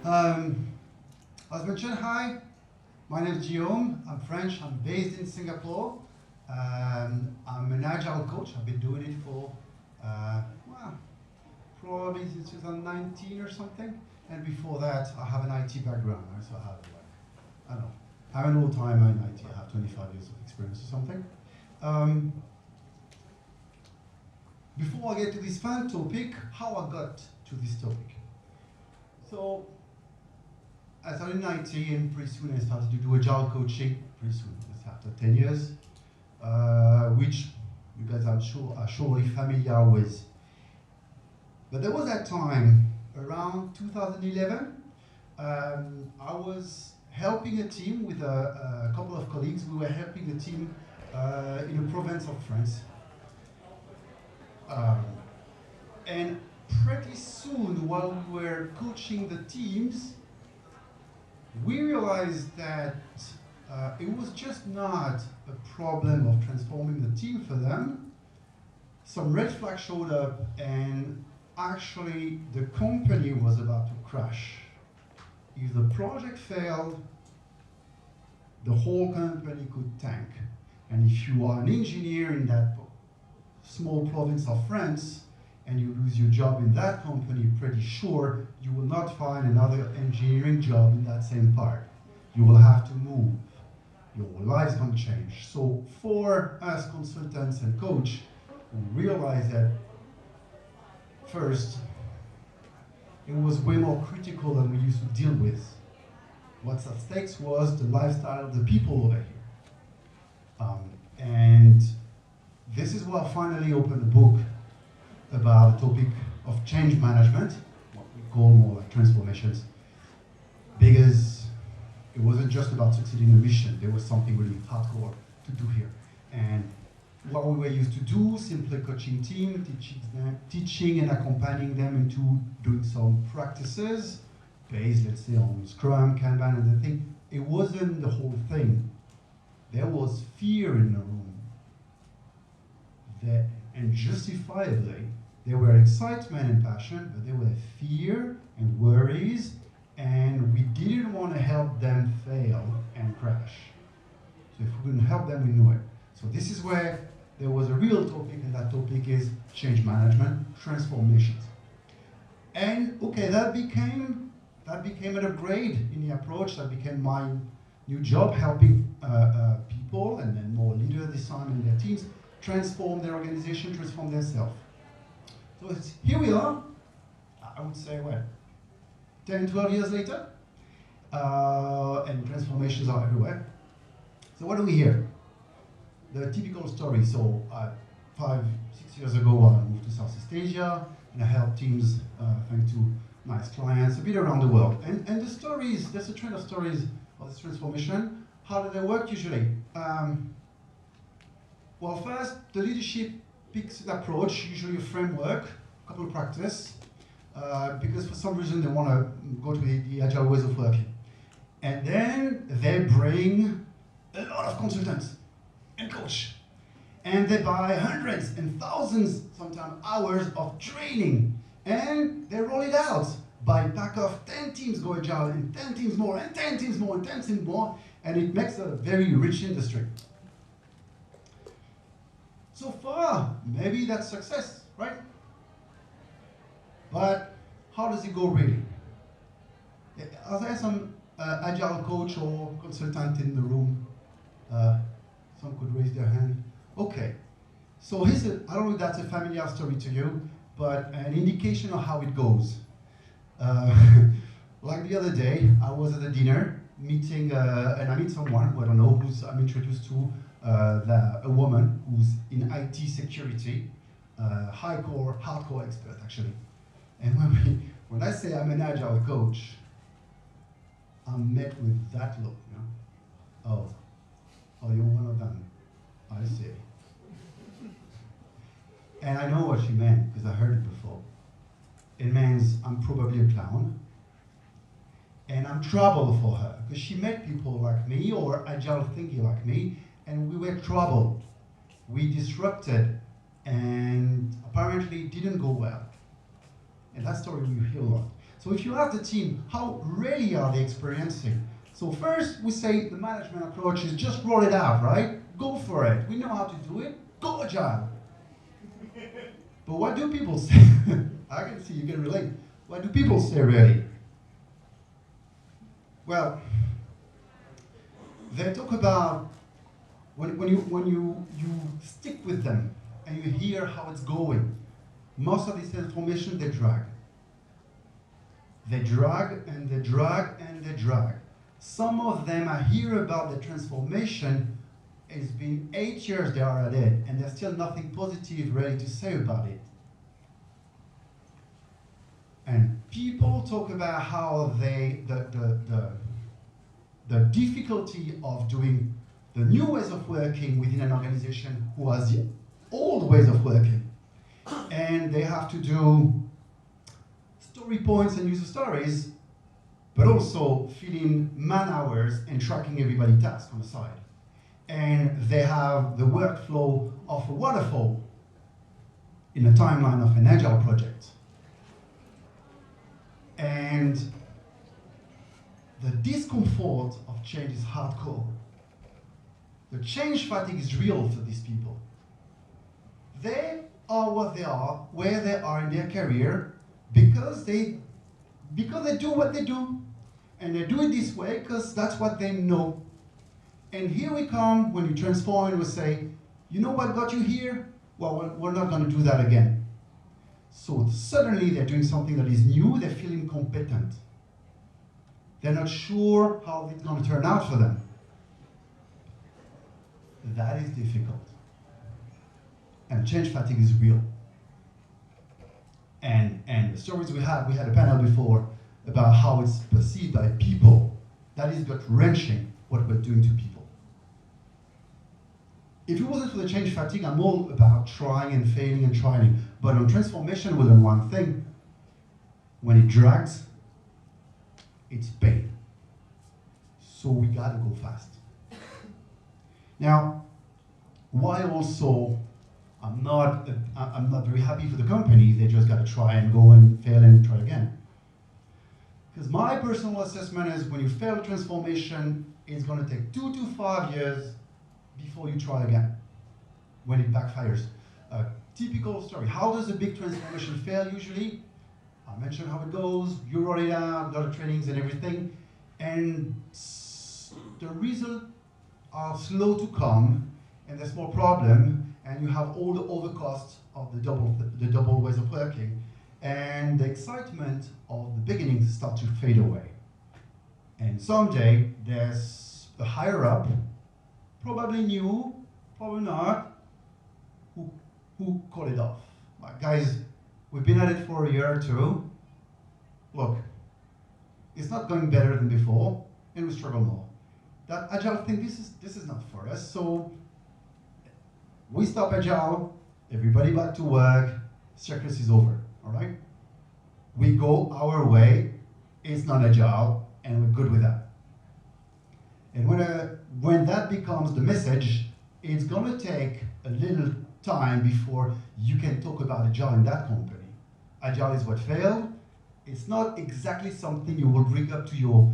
As mentioned, hi, my name is Giom. I'm French. I'm based in Singapore. I'm an Agile coach. I've been doing it for probably since 2019 or something. And before that, I have an IT background. So I have I don't know, I'm an old timer in IT. I have 25 years of experience or something. Before I get to this fun topic, how I got to this topic. So I started in IT, and pretty soon I started to do Agile coaching. Pretty soon, just after 10 years, which you guys are surely familiar with. But there was that time, around 2011, I was helping a team with a couple of colleagues. We were helping a team in a province of France. And pretty soon, while we were coaching the teams, we realized that it was just not a problem of transforming the team for them. Some red flags showed up, and actually the company was about to crash. If the project failed, the whole company could tank. And if you are an engineer in that small province of France, and you lose your job in that company, pretty sure you will not find another engineering job in that same part. You will have to move. Your life's going to change. So for us consultants and coach, we realized that first, it was way more critical than we used to deal with. What's at stake was the lifestyle of the people over here. And this is why I finally opened a book about the topic of change management, what we call more like transformations, because it wasn't just about succeeding the mission. There was something really hardcore to do here. And what we were used to do, simply coaching team, teaching and accompanying them into doing some practices based, let's say, on Scrum, Kanban, and the thing. It wasn't the whole thing. There was fear in the room. And justifiably, there were excitement and passion, but there were fear and worries, and we didn't want to help them fail and crash. So if we couldn't help them, we knew it. So this is where there was a real topic, and that topic is change management, transformations. And okay, that became an upgrade in the approach. That became my new job, helping people, and then more leaders this time in their teams, transform their organization, transform themselves. So here we are, I would say, 10, 12 years later, and transformations are everywhere. So what do we hear? The typical story. So 5, 6 years ago, I moved to Southeast Asia, and I helped teams, thanks to nice clients, a bit around the world. And the stories, there's a trend of stories of this transformation. How do they work usually? Well, first, the leadership picks an approach, usually a framework, a couple of practice, because for some reason they want to go to the agile ways of working. And then they bring a lot of consultants and coach. And they buy hundreds and thousands, sometimes hours of training. And they roll it out by pack of 10 teams go agile, and 10 teams more, and 10 teams more, and 10 teams more. And it makes a very rich industry. So far, maybe that's success, right? But how does it go really? Are there some agile coach or consultant in the room? Some could raise their hand. Okay. So here's I don't know if that's a familiar story to you, but an indication of how it goes. Like the other day, I was at a dinner meeting, and I meet someone who I don't know, I'm introduced to a woman who's in IT security, hardcore expert actually. And when I say I'm an agile coach, I'm met with that look, you know? Oh, you're one of them. I see. And I know what she meant because I heard it before. It means I'm probably a clown, and I'm trouble for her because she met people like me or agile thinking like me, and we were trouble. We disrupted, and apparently it didn't go well. And that story we hear a lot. So if you ask the team, how really are they experiencing? So first we say the management approach is just roll it out, right? Go for it. We know how to do it. Go Agile. But what do people say? I can see you can relate. What do people say really? Well, they talk about when you stick with them and you hear how it's going. Most of these transformations they drag. They drag and they drag and they drag. Some of them, I hear about the transformation, it's been 8 years they are at it, and there's still nothing positive ready to say about it. And people talk about how the difficulty of doing the new ways of working within an organization who has the old ways of working. And they have to do story points and user stories, but also fill in man hours and tracking everybody's tasks on the side. And they have the workflow of a waterfall in a timeline of an agile project. And the discomfort of change is hardcore. The change fatigue is real for these people. They are what they are, where they are in their career, because they do what they do. And they do it this way because that's what they know. And here we come, when you transform and we say, you know what got you here? Well, we're not going to do that again. So suddenly they're doing something that is new, they feel incompetent. They're not sure how it's going to turn out for them. That is difficult. And change fatigue is real. And the stories we had a panel before about how it's perceived by people. That is gut-wrenching what we're doing to people. If it wasn't for the change fatigue, I'm all about trying and failing and trying. But on transformation, we learn one thing. When it drags, it's pain. So we gotta go fast. Now, why also I'm not very happy for the company, they just gotta try and go and fail and try again. Because my personal assessment is when you fail transformation, it's gonna take 2 to 5 years before you try again, when it backfires. A typical story, how does a big transformation fail usually? I mentioned how it goes, you roll it out, a lot of trainings and everything, and the results are slow to come, and there's more problem, and you have all the overcosts of the double ways of working, and the excitement of the beginning start to fade away. And someday, there's a higher up, probably new, probably not, who call it off. Like, guys, we've been at it for a year or two. Look, it's not going better than before, and we struggle more. That Agile thing, this is not for us, so we stop Agile, everybody back to work, circus is over, all right? We go our way, it's not Agile, and we're good with that. And when that becomes the message, it's gonna take a little time before you can talk about Agile in that company. Agile is what failed. It's not exactly something you will bring up to your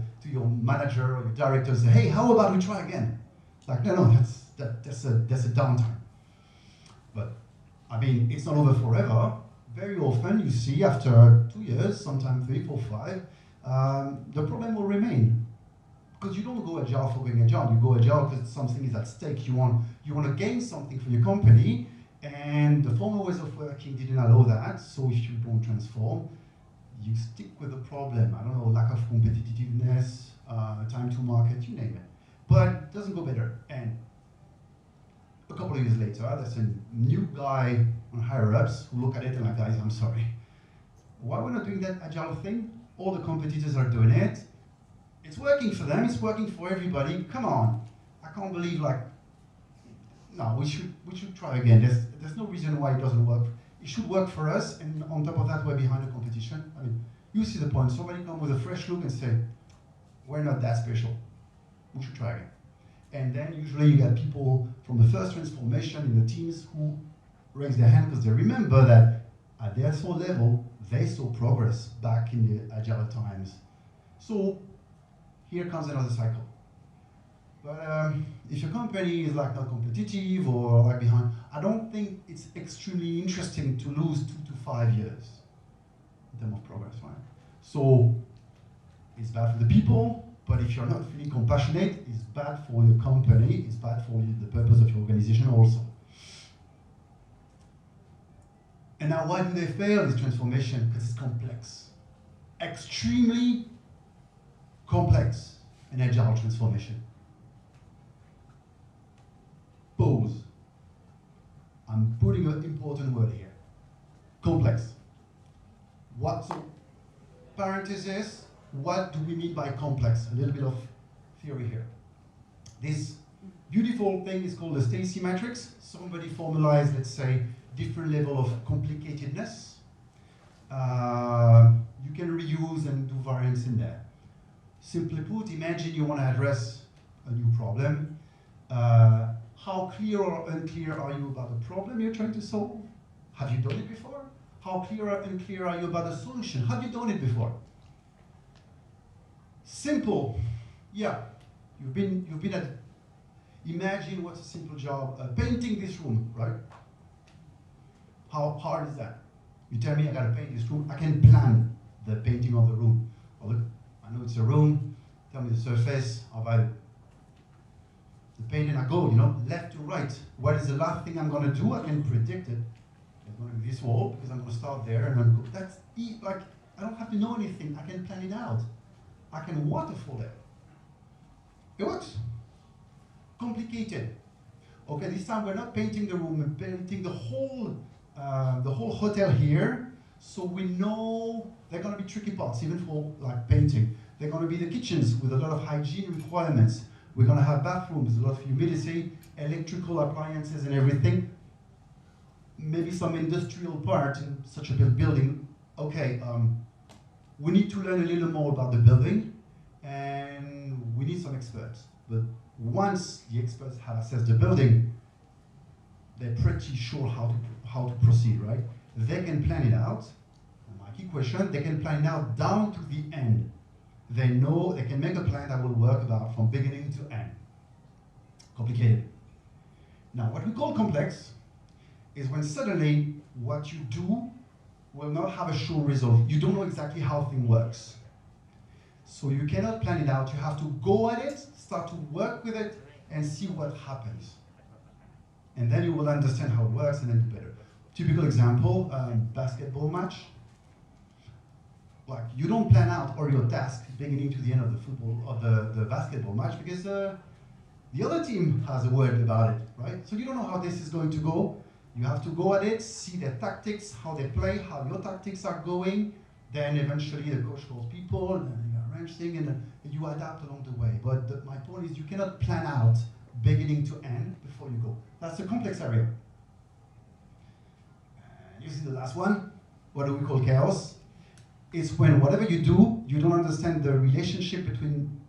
manager or your director and say, hey, how about we try again? Like, no, that's a downtime. But I mean, it's not over forever. Very often you see after 2 years, sometimes 3, 4, 5, the problem will remain. Because you don't go Agile for going Agile, you go Agile because something is at stake. You want to gain something for your company, and the former ways of working didn't allow that, so if you don't transform, you stick with the problem. I don't know, lack of competitiveness, time to market, you name it. But it doesn't go better. And a couple of years later, there's a new guy on higher ups who look at it and like, guys, I'm sorry. Why we're not doing that Agile thing? All the competitors are doing it. It's working for them, it's working for everybody. Come on. I can't believe, like, no, we should try again. There's no reason why it doesn't work. It should work for us, and on top of that, we're behind the competition. I mean, you see the point. Somebody come with a fresh look and say, we're not that special. We should try again. And then usually you get people from the first transformation in the teams who raise their hand because they remember that at their soul level, they saw progress back in the Agile times. So here comes another cycle. But if your company is like not competitive or like behind, I don't think it's extremely interesting to lose 2 to 5 years in terms of progress, right? So it's bad for the people, but if you're not feeling compassionate, it's bad for your company, it's bad for you, the purpose of your organization also. And now why do they fail this transformation? Because it's complex. Extremely complex, an agile transformation. Pause. I'm putting an important word here. Complex. What, so, parenthesis, what do we mean by complex? A little bit of theory here. This beautiful thing is called the Stacy matrix. Somebody formalized, let's say, different level of complicatedness. You can reuse and do variants in there. Simply put, imagine you want to address a new problem. How clear or unclear are you about the problem you're trying to solve? Have you done it before? How clear or unclear are you about the solution? Have you done it before? Simple, yeah. You've been at. Imagine what's a simple job, painting this room, right? How hard is that? You tell me I gotta paint this room, I can plan the painting of the room. Oh, look, I know it's a room, tell me the surface, I'll buy the paint and I go, left to right. What is the last thing I'm gonna do? I can predict it. It's gonna be this wall, because I'm gonna start there and then go. That's like, I don't have to know anything, I can plan it out. I can waterfall it. It works. Complicated. Okay, this time we're not painting the room, we're painting the whole hotel here, so we know there are going to be tricky parts, even for like painting. They're going to be the kitchens with a lot of hygiene requirements. We're going to have bathrooms, a lot of humidity, electrical appliances and everything. Maybe some industrial part in such a big building. Okay, we need to learn a little more about the building, and we need some experts. But once the experts have assessed the building, they're pretty sure how to proceed, right? They can plan it out. And my key question, they can plan it out down to the end. They know they can make a plan that will work about from beginning to end. Complicated. Now, what we call complex is when suddenly what you do will not have a sure result. You don't know exactly how thing works. So you cannot plan it out. You have to go at it, start to work with it, and see what happens. And then you will understand how it works and then do better. Typical example, basketball match. Like, you don't plan out all your tasks beginning to the end of the football or the basketball match because the other team has a word about it, right? So you don't know how this is going to go. You have to go at it, see their tactics, how they play, how your tactics are going. Then eventually the coach calls people and you arrange things and you adapt along the way. But my point is you cannot plan out beginning to end before you go. That's a complex area. You see the last one, what do we call chaos? It's when whatever you do, you don't understand the relationship between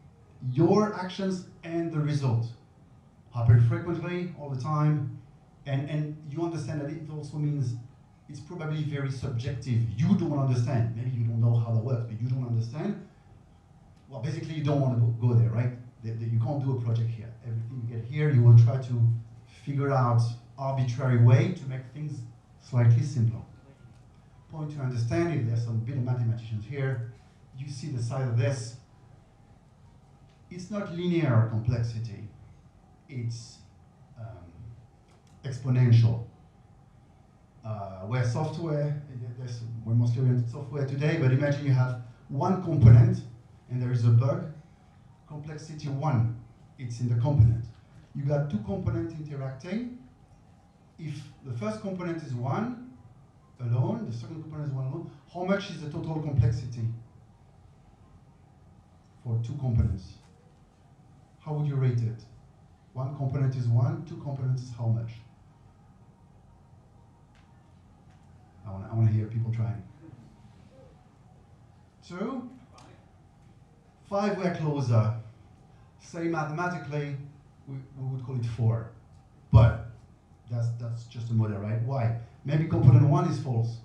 your actions and the result. Happen frequently, all the time, and you understand that it also means it's probably very subjective. You don't understand. Maybe you don't know how that works, but you don't understand. Well, basically you don't want to go there, right? You can't do a project here. Everything you get here, you will try to figure out arbitrary way to make things slightly simpler. Point to understand, if there's some bit of mathematicians here, you see the side of this. It's not linear complexity, it's exponential. Where software, we're mostly oriented software today, but imagine you have one component and there is a bug. Complexity 1, it's in the component. You got two components interacting. If the first component is 1 alone, the second component is 1 alone, how much is the total complexity for two components? How would you rate it? One component is 1, two components is how much? I want to hear people trying. 2? 5 we're closer. Say mathematically, we would call it 4. But that's just a model, right? Why? Maybe component 1 is false.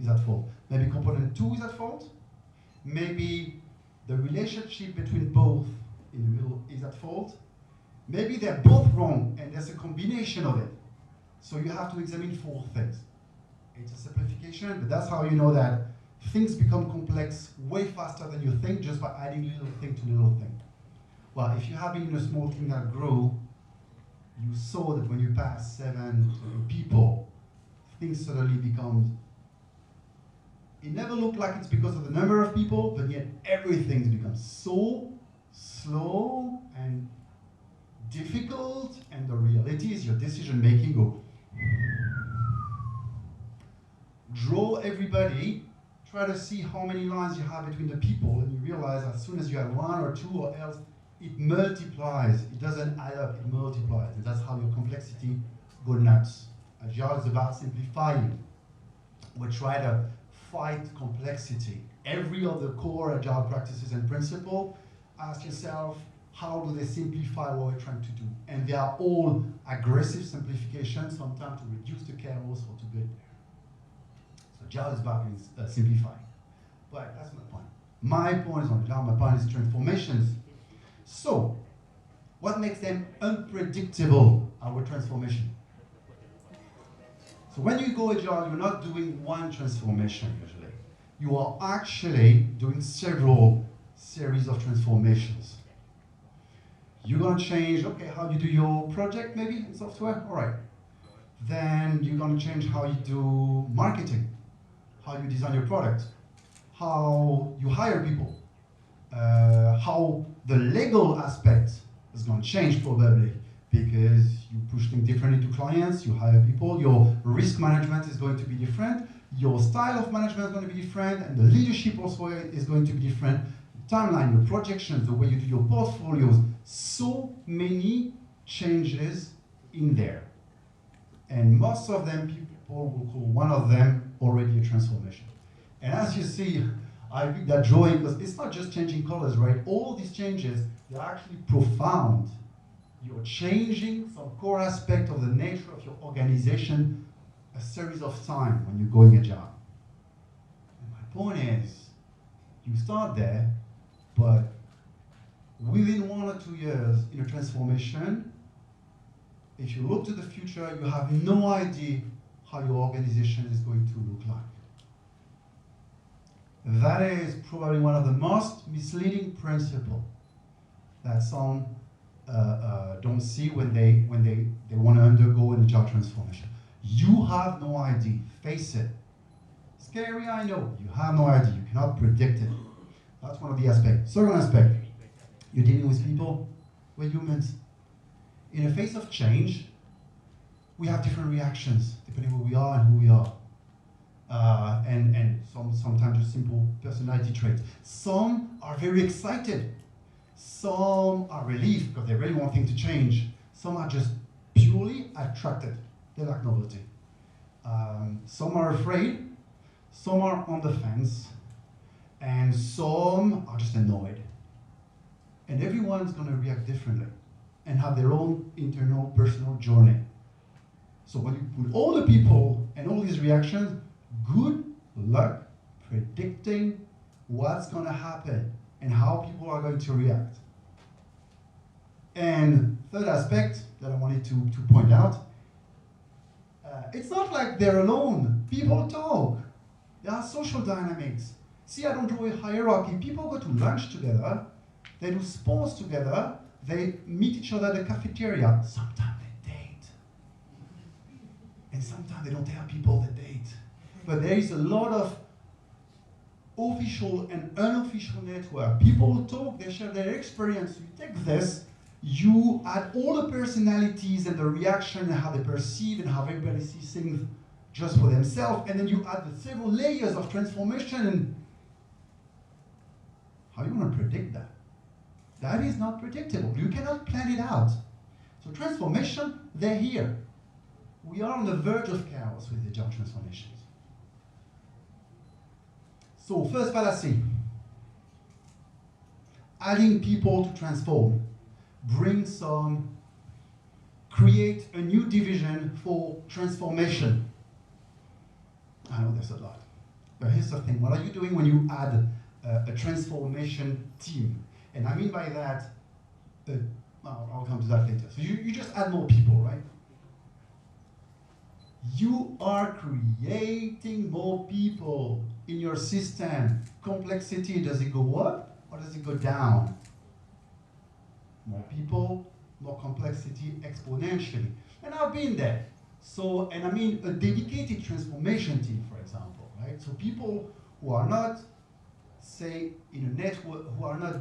is at fault. Maybe component 2 is at fault. Maybe the relationship between both in the middle is at fault. Maybe they're both wrong and there's a combination of it. So you have to examine 4 things. It's a simplification, but that's how you know that things become complex way faster than you think just by adding little thing to little thing. Well, if you have been in a small team that grew, you saw that when you pass 7 people, things suddenly become, it never looked like it's because of the number of people, but yet everything's become so slow and difficult, and the reality is your decision making go, draw everybody, try to see how many lines you have between the people, and you realize as soon as you have 1 or 2 or else, it multiplies. It doesn't add up, it multiplies. And that's how your complexity go nuts. Agile is about simplifying. We try to fight complexity. Every other core Agile practices and principle, ask yourself, how do they simplify what we're trying to do? And they are all aggressive simplifications, sometimes to reduce the chaos or to get there. So Agile is about simplifying. But that's my point. My point is on Agile, my point is transformations. So, what makes them unpredictable, our transformation? So when you go Agile, you're not doing one transformation usually. You are actually doing several series of transformations. You're going to change, okay, how you do your project maybe in software? All right. Then you're going to change how you do marketing, how you design your product, how you hire people, how the legal aspect is going to change probably because you push things differently to clients, you hire people, your risk management is going to be different, your style of management is going to be different, and the leadership also is going to be different. The timeline, your projections, the way you do your portfolios, so many changes in there. And most of them, people will call one of them already a transformation. And as you see, I picked that drawing because it's not just changing colors, right? All these changes, they're actually profound. You're changing some core aspect of the nature of your organization a series of times when you're going Agile. And my point is, you start there, but within 1 or 2 years in a transformation, if you look to the future, you have no idea how your organization is going to look like. That is probably one of the most misleading principles that some don't see when they want to undergo an Agile transformation. You have no idea. Face it. Scary, I know. You have no idea. You cannot predict it. That's one of the aspects. Second aspect, you're dealing with people. We're humans. In the face of change, we have different reactions depending who we are and who we are. And sometimes just simple personality traits. Some are very excited. Some are relieved because they really want things to change. Some are just purely attracted. They like novelty. Some are afraid. Some are on the fence. And some are just annoyed. And everyone's going to react differently and have their own internal personal journey. So when you put all the people and all these reactions, good luck predicting what's going to happen and how people are going to react. And third aspect that I wanted to point out, it's not like they're alone. People talk. There are social dynamics. See, I don't draw a hierarchy. People go to lunch together. They do sports together. They meet each other at the cafeteria. Sometimes they date. And sometimes they don't tell people they date. But there is a lot of official and unofficial network. People talk, they share their experience. You take this, you add all the personalities and the reaction and how they perceive and how everybody sees things just for themselves, and then you add the several layers of transformation, and how you want to predict that? That is not predictable. You cannot plan it out. So transformation, they're here. We are on the verge of chaos with the Agile transformations. So first fallacy, adding people to transform, create a new division for transformation. I know there's a lot. But here's the thing, what are you doing when you add a transformation team? And I mean by that, I'll come to that later. So you just add more people, right? You are creating more people in your system. Complexity, does it go up or does it go down? More people, more complexity exponentially. And I've been there. So, and I mean a dedicated transformation team, for example, right? So people who are not, say, in a network, who are not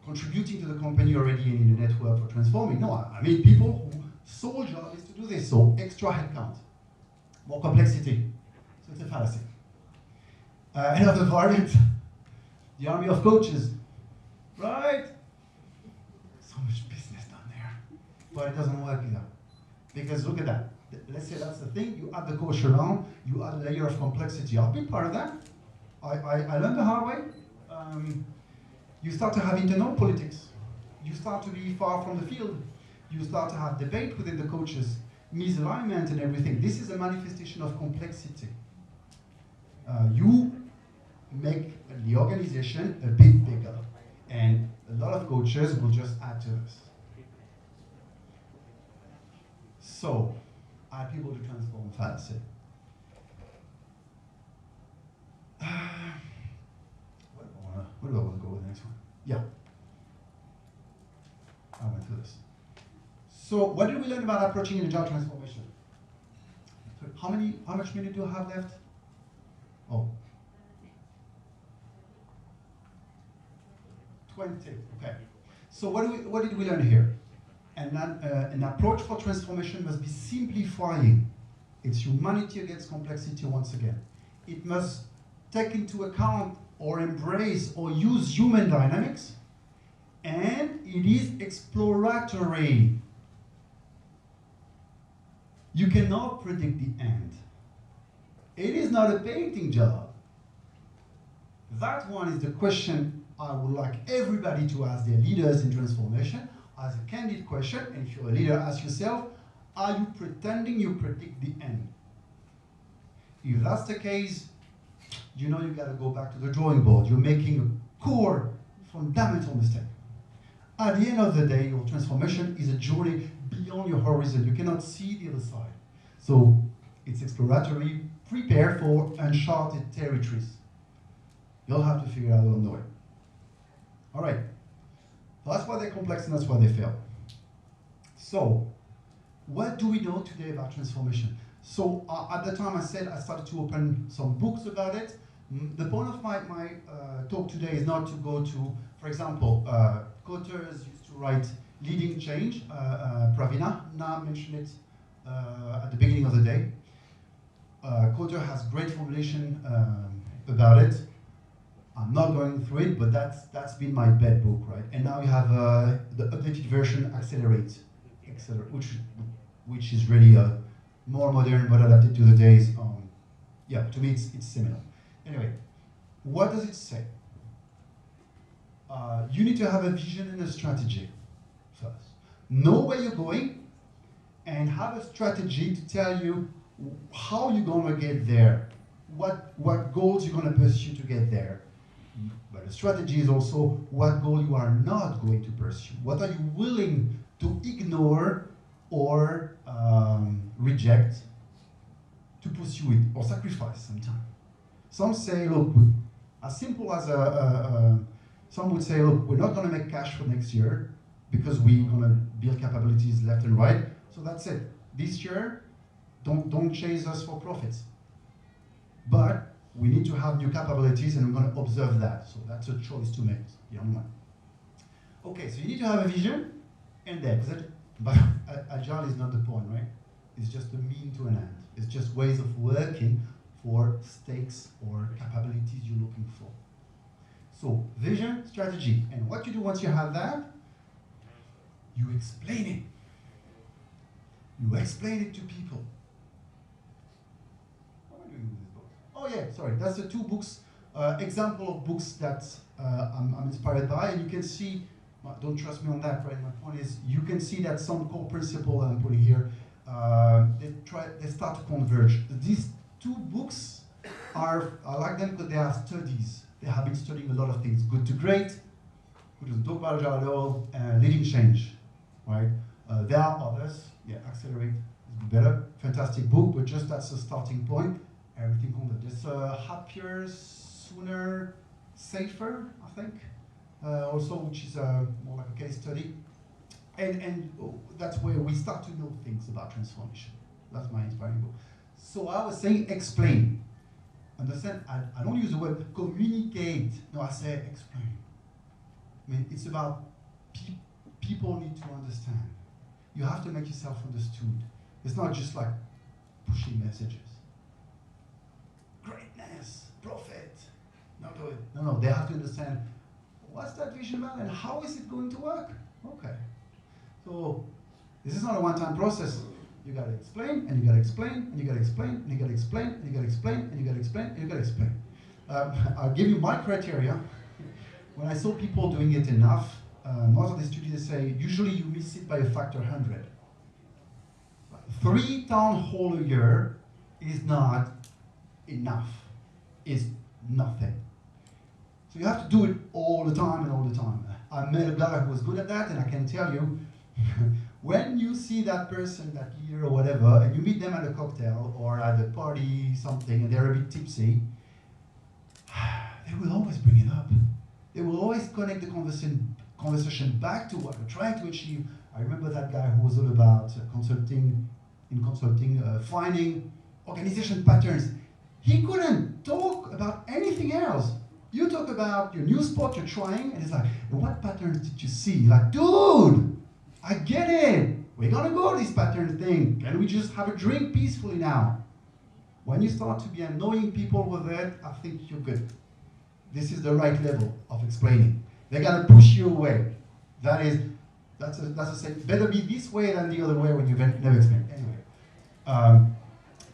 contributing to the company already in the network for transforming. No, I mean people whose sole job is to do this. So extra headcount, more complexity. So it's a fallacy. Another variant, the army of coaches, right? So much business down there, but it doesn't work either. Because look at that. Let's say that's the thing, you add the coach around, you add a layer of complexity. I've been part of that. I learned the hard way. You start to have internal politics. You start to be far from the field. You start to have debate within the coaches, misalignment and everything. This is a manifestation of complexity. You make the organization a bit bigger, and a lot of coaches will just add to this. So, add people to transform fallacy. Where do I want to go with the next one? Yeah. I went through this. So, what did we learn about approaching an agile transformation? How much minute do I have left? Oh. 20, okay. So what did we learn here? An approach for transformation must be simplifying. It's humanity against complexity once again. It must take into account or embrace or use human dynamics, and it is exploratory. You cannot predict the end. It is not a painting job. That one is the question I would like everybody to ask their leaders in transformation as a candid question, and if you're a leader, ask yourself, are you pretending you predict the end? If that's the case, you know you gotta go back to the drawing board. You're making a core, fundamental mistake. At the end of the day, your transformation is a journey beyond your horizon. You cannot see the other side. So it's exploratory, prepare for uncharted territories. You'll have to figure out along the way. All right, so that's why they're complex and that's why they fail. So, what do we know today about transformation? So at the time I said I started to open some books about it. The point of my talk today is not to go to, for example, Koters used to write Leading Change, Pravina now mentioned it at the beginning of the day. Koter has great formulation about it. I'm not going through it, but that's been my bed book, right? And now we have the updated version, Accelerate, which is really more modern but adapted to the days. Yeah, to me it's similar. Anyway, what does it say? You need to have a vision and a strategy first. Know where you're going and have a strategy to tell you how you're gonna get there, what goals you're gonna pursue to get there. But the strategy is also what goal you are not going to pursue. What are you willing to ignore or reject to pursue it or sacrifice sometimes? Some say, look, as simple as some would say, look, we're not going to make cash for next year because we're going to build capabilities left and right. So that's it. This year, don't chase us for profits. But we need to have new capabilities and we're going to observe that. So that's a choice to make, the only one. Okay, so you need to have a vision and then, but Agile is not the point, right? It's just a mean to an end. It's just ways of working for stakes or capabilities you're looking for. So vision, strategy, and what you do once you have that, you explain it. You explain it to people. What am I doing with this book? Oh yeah, sorry, that's the two books, example of books that I'm inspired by, and you can see, don't trust me on that, right? My point is, you can see that some core principle I'm putting here, they start to converge. These two books I like them because they are studies. They have been studying a lot of things. Good to Great, who doesn't talk about Agile at all, Leading Change, right? There are others. Yeah, Accelerate is better. Fantastic book, but just that's a starting point. Everything on that. There's Happier, Sooner, Safer, I think. Also, which is more like a case study. And that's where we start to know things about transformation. That's my inspiring book. So I was saying explain. Understand? I don't use the word communicate. No, I say explain. I mean, it's about people need to understand. You have to make yourself understood. It's not just like pushing messages. Greatness, profit. No, do it. No, they have to understand what's that vision about and how is it going to work? Okay. So this is not a one-time process. You gotta explain, and you gotta explain, and you gotta explain, and you gotta explain, and you gotta explain, and you gotta explain, and you gotta explain. I'll give you my criteria. When I saw people doing it enough, most of the studies say usually you miss it by a factor 100. 3 town hall a year is not enough. It's nothing. So you have to do it all the time and all the time. I met a guy who was good at that, and I can tell you, when you see that person, that leader or whatever, and you meet them at a cocktail or at a party, something, and they're a bit tipsy, they will always bring it up. They will always connect the conversation back to what we're trying to achieve. I remember that guy who was all about consulting, finding organization patterns. He couldn't talk about anything else. You talk about your new spot you're trying, and it's like, what patterns did you see? Like, dude, I get it. We're gonna go this pattern thing. Can we just have a drink peacefully now? When you start to be annoying people with it, I think you're good. This is the right level of explaining. They're gonna push you away. That's a say. Better be this way than the other way when you never explain. Anyway,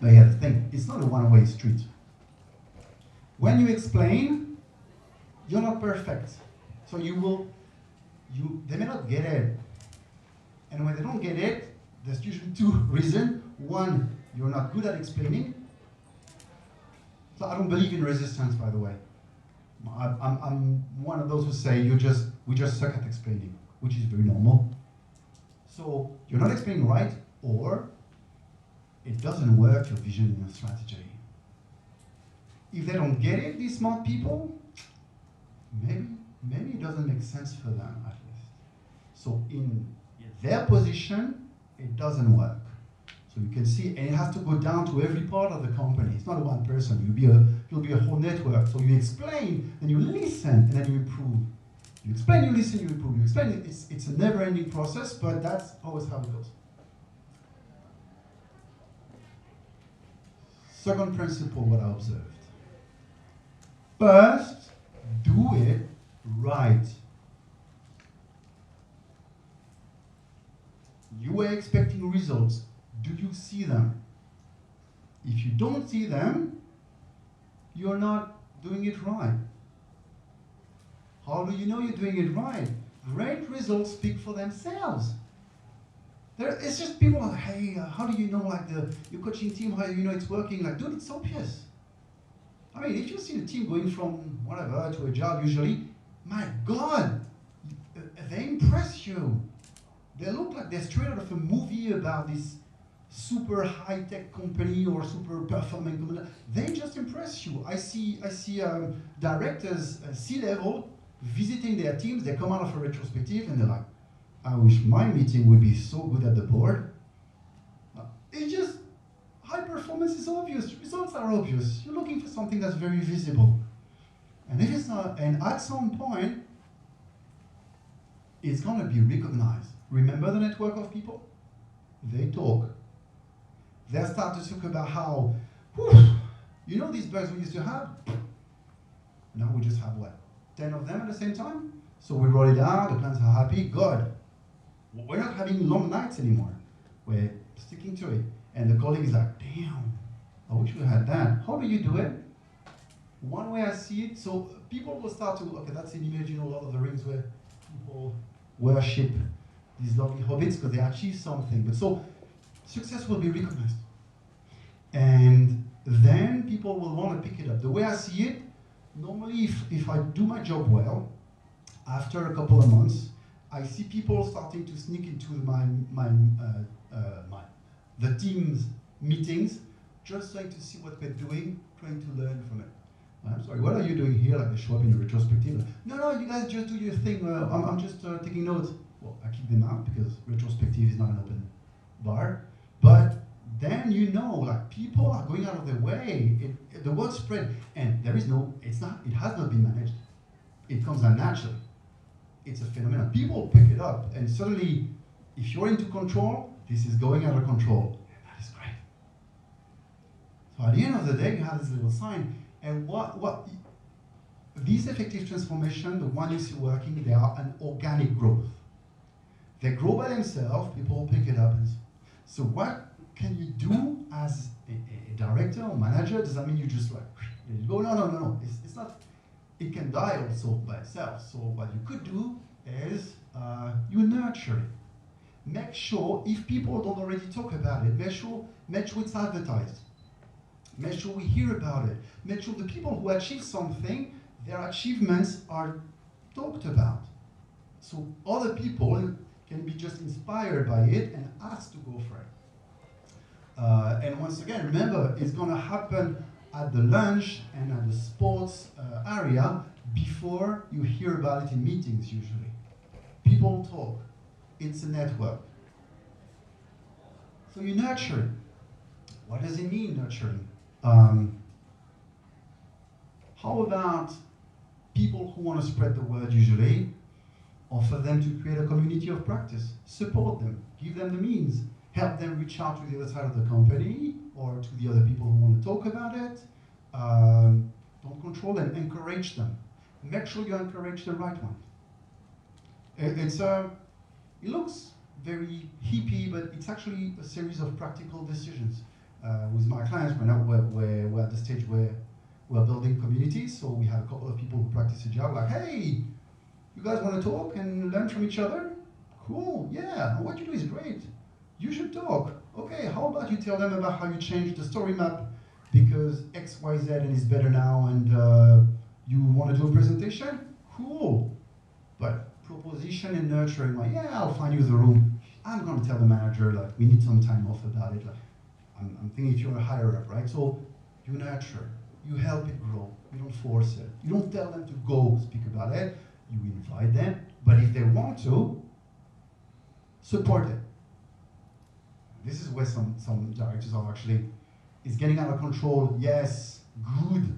but yeah, the thing, it's not a one-way street. When you explain, you're not perfect. So they may not get it. And when they don't get it, there's usually 2 reasons. One, you're not good at explaining. So I don't believe in resistance, by the way. I'm one of those who say we just suck at explaining, which is very normal. So you're not explaining right, or it doesn't work, your vision and your strategy. If they don't get it, these smart people, maybe it doesn't make sense for them at least. So in their position, it doesn't work. So you can see, and it has to go down to every part of the company. It's not one person. You'll be a whole network. So you explain, then you listen, and then you improve. You explain, you listen, you improve. You explain. It's a never-ending process, but that's always how it goes. Second principle, what I observed. First, do it right. You were expecting results. Do you see them? If you don't see them, you're not doing it right. How do you know you're doing it right? Great results speak for themselves. It's just people like, hey, how do you know, like, your coaching team, how do you know it's working? Like, dude, it's obvious. I mean, if you see the team going from whatever to Agile usually, my God, they impress you. They look like they're straight out of a movie about this super high-tech company or super performing company. They just impress you. I see directors, C-level, visiting their teams. They come out of a retrospective and they're like, I wish my meeting would be so good at the board. It's just, high performance is obvious. Results are obvious. You're looking for something that's very visible. And if it's not, and at some point, it's going to be recognized. Remember the network of people? They talk. They start to talk about how, you know these bugs we used to have? Now we just have what? 10 of them at the same time? So we roll it out, the clients are happy, good. We're not having long nights anymore. We're sticking to it. And the colleague is like, damn, I wish we had that. How do you do it? One way I see it, so people will start to, okay, that's an image, you know, Lord of the Rings, where people worship these lovely hobbits because they achieve something. But so success will be recognized. And then people will want to pick it up. The way I see it, normally if I do my job well, after a couple of months, I see people starting to sneak into the team's meetings, just trying to see what we're doing, trying to learn from it. I'm sorry, what are you doing here? Like they show up in the retrospective. No, you guys just do your thing. I'm just taking notes. Well, I keep them out because retrospective is not an open bar. But then like people are going out of their way. The word spread, and it has not been managed. It comes unnaturally. It's a phenomenon. People pick it up, and suddenly, if you're into control, this is going out of control. And that is great. So at the end of the day, you have this little sign, and what these effective transformation, the one you see working, they are an organic growth. They grow by themselves, people pick it up. So what can you do as a director or manager? Does that mean you just like, let it go? No. It's not. It can die also by itself. So what you could do is you nurture it. Make sure, if people don't already talk about it, make sure it's advertised. Make sure we hear about it. Make sure the people who achieve something, their achievements are talked about. So other people can be just inspired by it and asked to go for it. And once again, remember, it's going to happen at the lunch and at the sports area before you hear about it in meetings usually. People talk. It's a network. So you nurture it. What does it mean, nurturing? How about people who want to spread the word usually? Offer them to create a community of practice. Support them. Give them the means. Help them reach out to the other side of the company or to the other people who want to talk about it. Don't control them. Encourage them. Make sure you encourage the right one. It looks very hippie, but it's actually a series of practical decisions. With my clients, we're at the stage where we're building communities, so we have a couple of people who practice Agile, like, hey, you guys want to talk and learn from each other? Cool, yeah, what you do is great. You should talk. Okay, how about you tell them about how you changed the story map because X, Y, Z and it's better now and you want to do a presentation? Cool. But proposition and nurturing, like, yeah, I'll find you the room. I'm going to tell the manager, like, we need some time off about it. Like, I'm thinking if you're a higher up, right? So you nurture, you help it grow, you don't force it. You don't tell them to go speak about it, you invite them, but if they want to, support it. This is where some directors are actually, it's getting out of control, yes, good.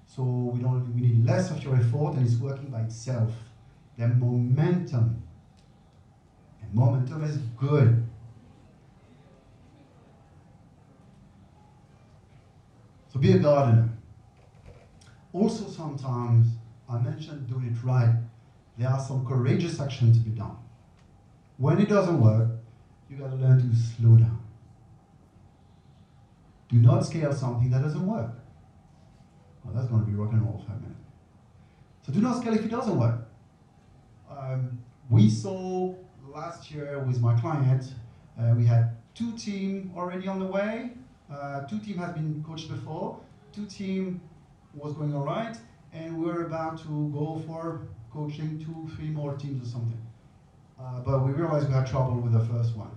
So we need less of your effort and it's working by itself. Then momentum, and momentum is good. So be a gardener. Also sometimes, I mentioned doing it right, there are some courageous action to be done. When it doesn't work, you gotta learn to slow down. Do not scale something that doesn't work. Well, that's gonna be rock and roll for a minute. So do not scale if it doesn't work. We saw last year with my client, we had 2 teams already on the way. 2 teams have been coached before. 2 teams was going all right, and we were about to go for coaching 2, 3 more teams or something. But we realized we had trouble with the first one.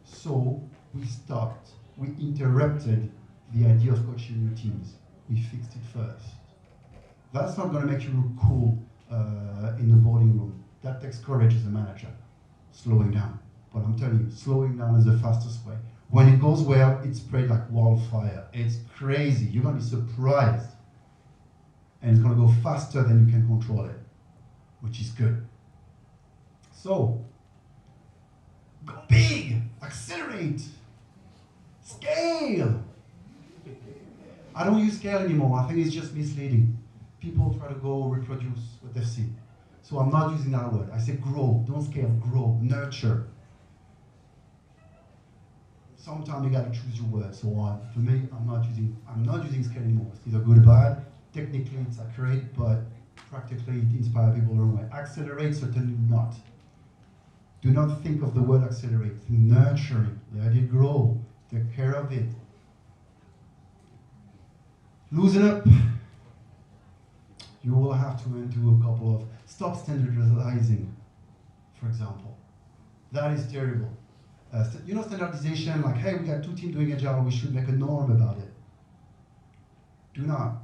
So we stopped. We interrupted the idea of coaching new teams. We fixed it first. That's not going to make you look cool in the boarding room. That takes courage as a manager, slowing down. But I'm telling you, slowing down is the fastest way. When it goes well, it's spread like wildfire. It's crazy. You're going to be surprised. And it's going to go faster than you can control it, which is good. So, go big, accelerate, scale. I don't use scale anymore. I think it's just misleading. People try to go reproduce what they've seen. So I'm not using that word. I say grow, don't scale, grow, nurture. Sometimes you gotta choose your words. So for me, I'm not using scale anymore. It's either good or bad. Technically, it's accurate, but practically, it inspires people the wrong way. Accelerate, certainly not. Do not think of the word accelerate. Think nurturing. Let it grow. Take care of it. Loosen up. You will have to do a couple of stop standardizing, for example. That is terrible. Standardization, like, hey, we got 2 teams doing Agile, we should make a norm about it. Do not.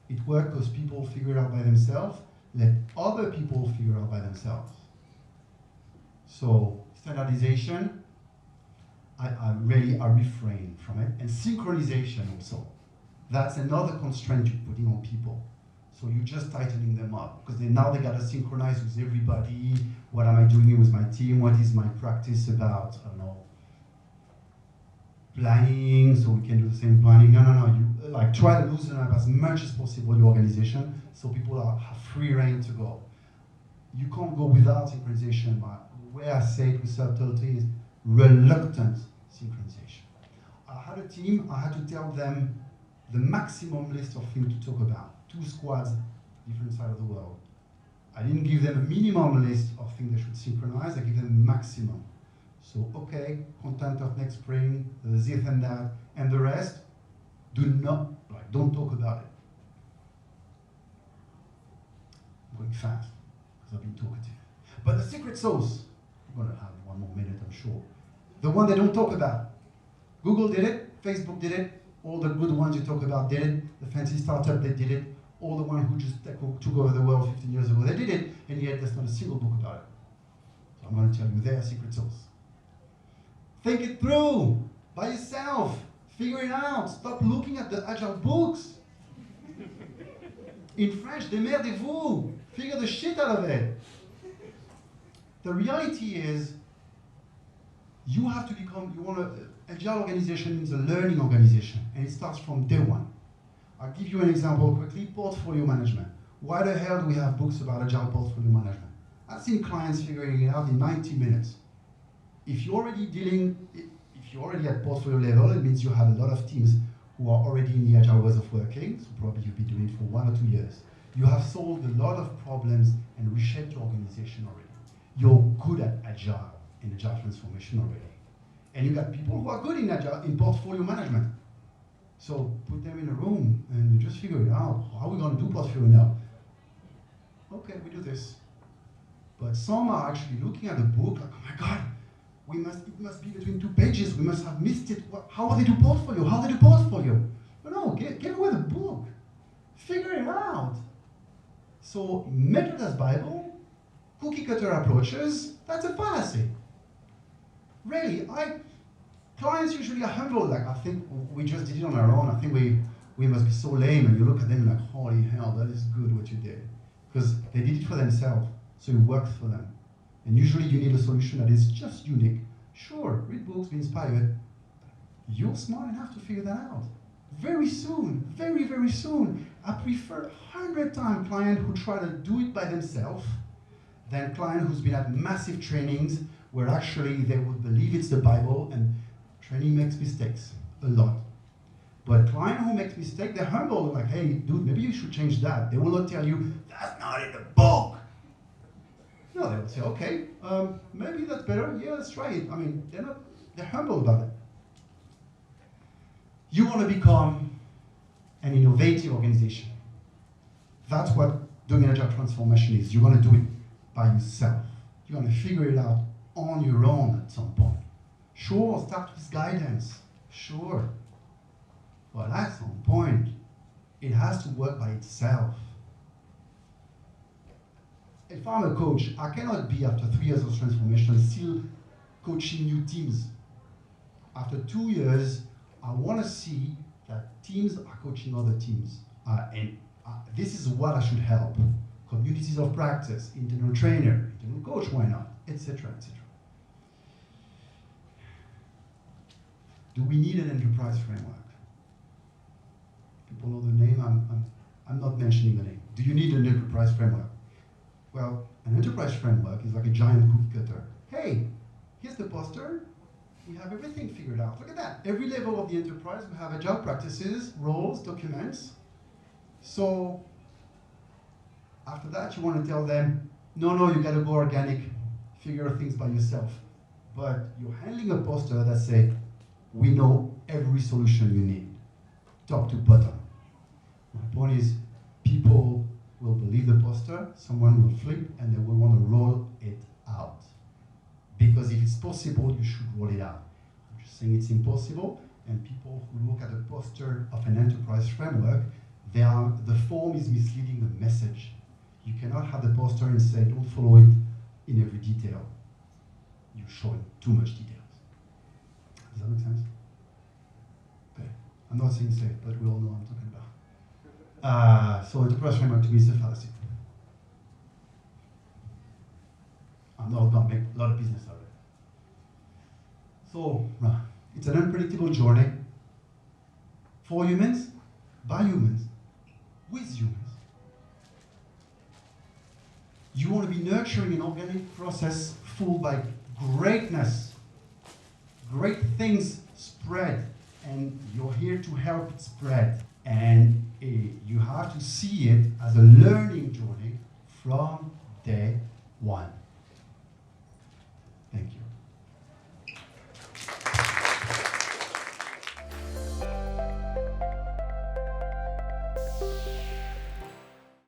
It works because people figure it out by themselves. Let other people figure it out by themselves. So, standardization, I refrain from it. And synchronization also. That's another constraint you're putting on people. So you're just tightening them up because now they got to synchronize with everybody. What am I doing with my team? What is my practice about? I don't know, planning, so we can do the same planning. No. You like try to loosen up as much as possible your organization so people have free reign to go. You can't go without synchronization. But the way I say it with subtlety is reluctant synchronization. I had a team. I had to tell them the maximum list of things to talk about. 2 squads, different side of the world. I didn't give them a minimum list of things they should synchronize, I give them a maximum. So, okay, content of next spring, this and that, and the rest, don't talk about it. I'm going fast, because I've been talkative. But the secret sauce, I'm going to have 1 more minute, I'm sure. The one they don't talk about. Google did it, Facebook did it, all the good ones you talk about did it, the fancy startup, they did it, all the ones who just took over the world 15 years ago, they did it, and yet there's not a single book about it. So I'm going to tell you their secret sauce. Think it through, by yourself, figure it out, stop looking at the Agile books. In French, démerdez-vous, figure the shit out of it. The reality is, you have to become, Agile organization is a learning organization, and it starts from day one. I'll give you an example quickly, portfolio management. Why the hell do we have books about Agile portfolio management? I've seen clients figuring it out in 90 minutes. If you're already at portfolio level, it means you have a lot of teams who are already in the Agile ways of working, so probably you'll be doing it for 1 or 2 years. You have solved a lot of problems and reshaped your organization already. You're good at Agile, in Agile transformation already. And you got people who are good in Agile, in portfolio management. So put them in a room and just figure it out. How are we going to do portfolio now? Okay, we do this. But some are actually looking at the book like, oh my God, it must be between 2 pages. We must have missed it. How do they do portfolio? How do they do portfolio? No, get away the book. Figure it out. So method as Bible, cookie cutter approaches, that's a fallacy. Really, clients usually are humble, like I think we just did it on our own. I think we must be so lame, and you look at them like, holy hell, that is good what you did. Because they did it for themselves, so it works for them. And usually you need a solution that is just unique. Sure, read books, be inspired. You're smart enough to figure that out. Very soon, very, very soon. I prefer 100 times client who try to do it by themselves than client who's been at massive trainings where actually they would believe it's the Bible, and training makes mistakes, a lot. But client who makes mistakes, they're humble, like, hey, dude, maybe you should change that. They will not tell you, that's not in the book. No, they will say, okay, maybe that's better, yeah, let's try it. I mean, they're humble about it. You want to become an innovative organization. That's what doing an Agile transformation is. You're going to do it by yourself. You're going to figure it out on your own at some point. Sure, start with guidance, sure. But at some point, it has to work by itself. If I'm a coach, I cannot be, after 3 years of transformation, still coaching new teams. After 2 years, I want to see that teams are coaching other teams. This is what I should help. Communities of practice, internal trainer, internal coach, why not, etc., etc. Do we need an enterprise framework? People know the name, I'm not mentioning the name. Do you need an enterprise framework? Well, an enterprise framework is like a giant cookie cutter. Hey, here's the poster. We have everything figured out. Look at that. Every level of the enterprise, we have agile practices, roles, documents. So after that, you want to tell them, no, you got to go organic, figure things by yourself. But you're handling a poster that says, we know every solution you need, top to bottom. The point is, people will believe the poster, someone will flip, and they will want to roll it out. Because if it's possible, you should roll it out. I'm just saying it's impossible, and people who look at a poster of an enterprise framework, the form is misleading the message. You cannot have the poster and say, don't follow it in every detail. You're showing too much details. Does that make sense? Okay. I'm not saying safe, but we all know what I'm talking about. So enterprise framework to me is a fallacy. I'm not going to make a lot of business out of it. So, it's an unpredictable journey for humans, by humans, with humans. You want to be nurturing an organic process full by greatness. Great things spread, and you're here to help it spread. And you have to see it as a learning journey from day one.